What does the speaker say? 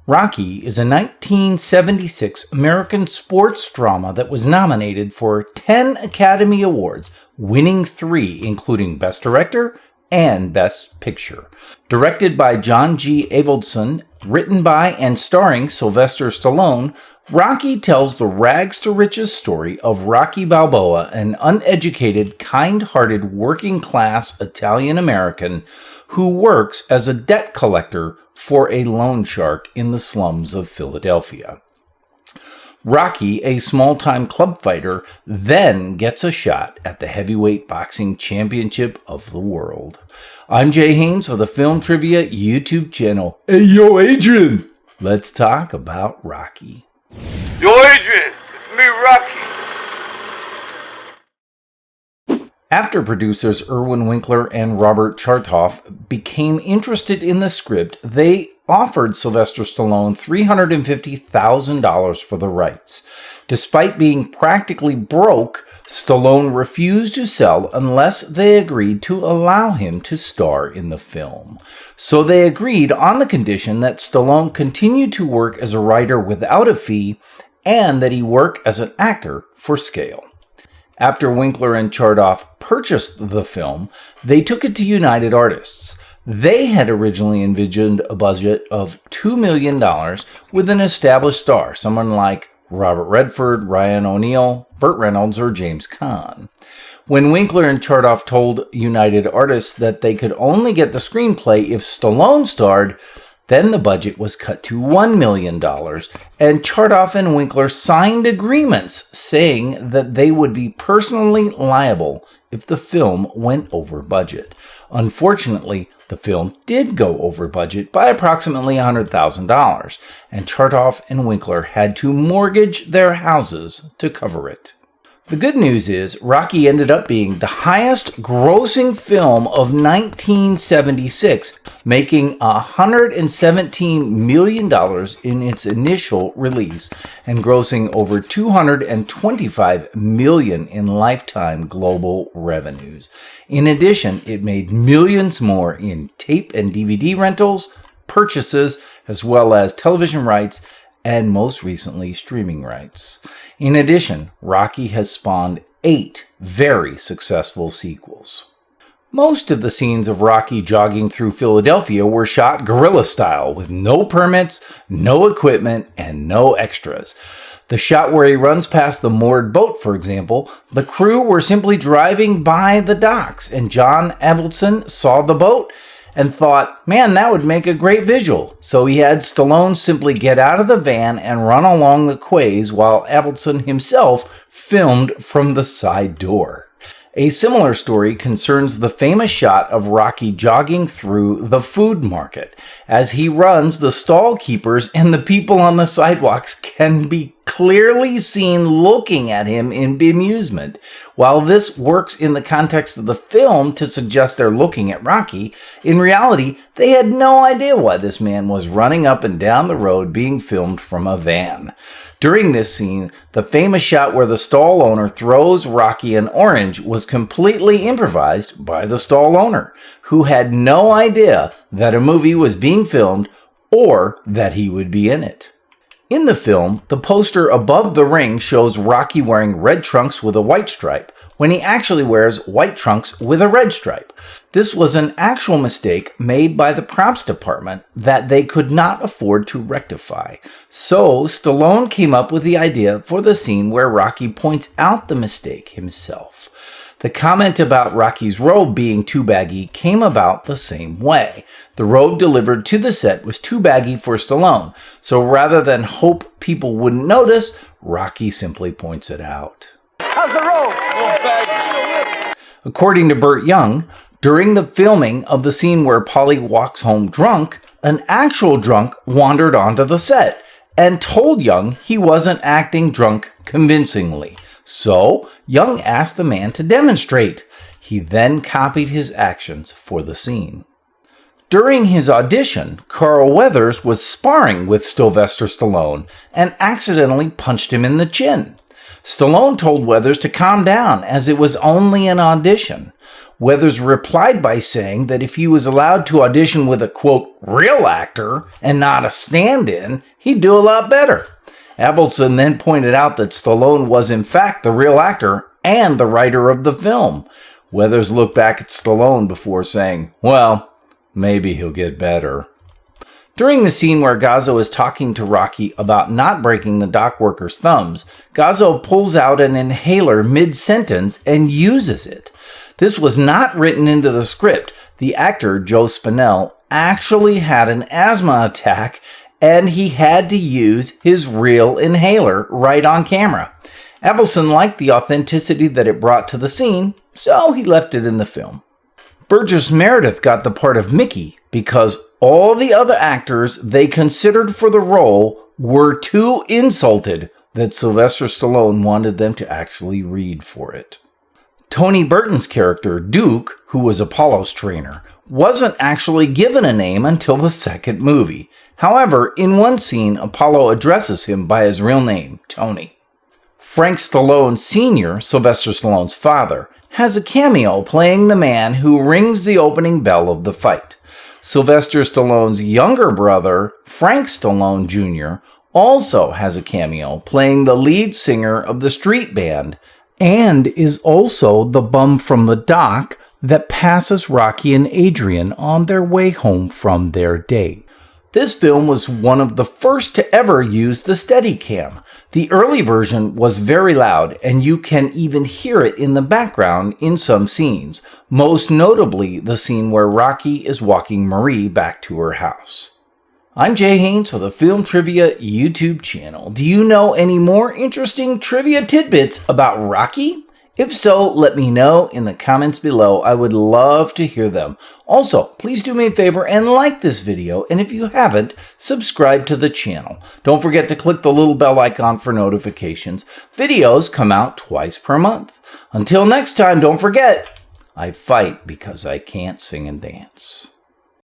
Rocky is a 1976 American sports drama that was nominated for 10 Academy Awards, winning 3, including Best Director and Best Picture. Directed by John G. Avildsen, written by and starring Sylvester Stallone, Rocky tells the rags-to-riches story of Rocky Balboa, an uneducated, kind-hearted, working-class Italian-American who works as a debt collector for a loan shark in the slums of Philadelphia. Rocky, a small-time club fighter, then gets a shot at the heavyweight boxing championship of the world. I'm Jay Haynes for the Film Trivia YouTube channel. Hey, yo, Adrian! Let's talk about Rocky. Yo, Adrian! It's me, Rocky! After producers Irwin Winkler and Robert Chartoff became interested in the script, they offered Sylvester Stallone $350,000 for the rights. Despite being practically broke, Stallone refused to sell unless they agreed to allow him to star in the film. So they agreed on the condition that Stallone continue to work as a writer without a fee and that he work as an actor for scale. After Winkler and Chartoff purchased the film, they took it to United Artists. They had originally envisioned a budget of $2 million with an established star, someone like Robert Redford, Ryan O'Neal, Burt Reynolds, or James Caan. When Winkler and Chartoff told United Artists that they could only get the screenplay if Stallone starred, then the budget was cut to $1 million, and Chartoff and Winkler signed agreements saying that they would be personally liable if the film went over budget. Unfortunately, the film did go over budget by approximately $100,000, and Chartoff and Winkler had to mortgage their houses to cover it. The good news is Rocky ended up being the highest grossing film of 1976, making $117 million in its initial release and grossing over $225 million in lifetime global revenues. In addition, it made millions more in tape and DVD rentals, purchases, as well as television rights, and most recently streaming rights. In addition, Rocky has spawned 8 very successful sequels. Most of the scenes of Rocky jogging through Philadelphia were shot guerrilla style with no permits, no equipment, and no extras. The shot where he runs past the moored boat, for example, the crew were simply driving by the docks, and John Avildsen saw the boat and thought, man, that would make a great visual. So he had Stallone simply get out of the van and run along the quays while Avildsen himself filmed from the side door. A similar story concerns the famous shot of Rocky jogging through the food market. As he runs, the stall keepers and the people on the sidewalks can be clearly seen looking at him in bemusement. While this works in the context of the film to suggest they're looking at Rocky, in reality, they had no idea why this man was running up and down the road being filmed from a van. During this scene, the famous shot where the stall owner throws Rocky an orange was completely improvised by the stall owner, who had no idea that a movie was being filmed or that he would be in it. In the film, the poster above the ring shows Rocky wearing red trunks with a white stripe, when he actually wears white trunks with a red stripe. This was an actual mistake made by the props department that they could not afford to rectify. So Stallone came up with the idea for the scene where Rocky points out the mistake himself. The comment about Rocky's robe being too baggy came about the same way. The robe delivered to the set was too baggy for Stallone, so rather than hope people wouldn't notice, Rocky simply points it out. How's the robe? Baggy. According to Burt Young, during the filming of the scene where Paulie walks home drunk, an actual drunk wandered onto the set and told Young he wasn't acting drunk convincingly. So, Young asked the man to demonstrate. He then copied his actions for the scene. During his audition, Carl Weathers was sparring with Sylvester Stallone and accidentally punched him in the chin. Stallone told Weathers to calm down as it was only an audition. Weathers replied by saying that if he was allowed to audition with a, quote, real actor and not a stand-in, he'd do a lot better. Avildsen then pointed out that Stallone was in fact the real actor and the writer of the film. Weathers looked back at Stallone before saying, well, maybe he'll get better. During the scene where Gazzo is talking to Rocky about not breaking the dock workers' thumbs, Gazzo pulls out an inhaler mid-sentence and uses it. This was not written into the script. The actor, Joe Spinell, actually had an asthma attack and he had to use his real inhaler right on camera. Avildsen liked the authenticity that it brought to the scene, so he left it in the film. Burgess Meredith got the part of Mickey because all the other actors they considered for the role were too insulted that Sylvester Stallone wanted them to actually read for it. Tony Burton's character, Duke, who was Apollo's trainer, wasn't actually given a name until the second movie. However, in one scene, Apollo addresses him by his real name, Tony. Frank Stallone Sr., Sylvester Stallone's father, has a cameo playing the man who rings the opening bell of the fight. Sylvester Stallone's younger brother, Frank Stallone Jr., also has a cameo playing the lead singer of the street band and is also the bum from the dock that passes Rocky and Adrian on their way home from their date. This film was one of the first to ever use the SteadyCam. The early version was very loud, and you can even hear it in the background in some scenes, most notably the scene where Rocky is walking Marie back to her house. I'm Jay Haynes for the Film Trivia YouTube channel. Do you know any more interesting trivia tidbits about Rocky? If so, let me know in the comments below. I would love to hear them. Also, please do me a favor and like this video, and if you haven't, subscribe to the channel. Don't forget to click the little bell icon for notifications. Videos come out twice per month. Until next time, don't forget, I fight because I can't sing and dance.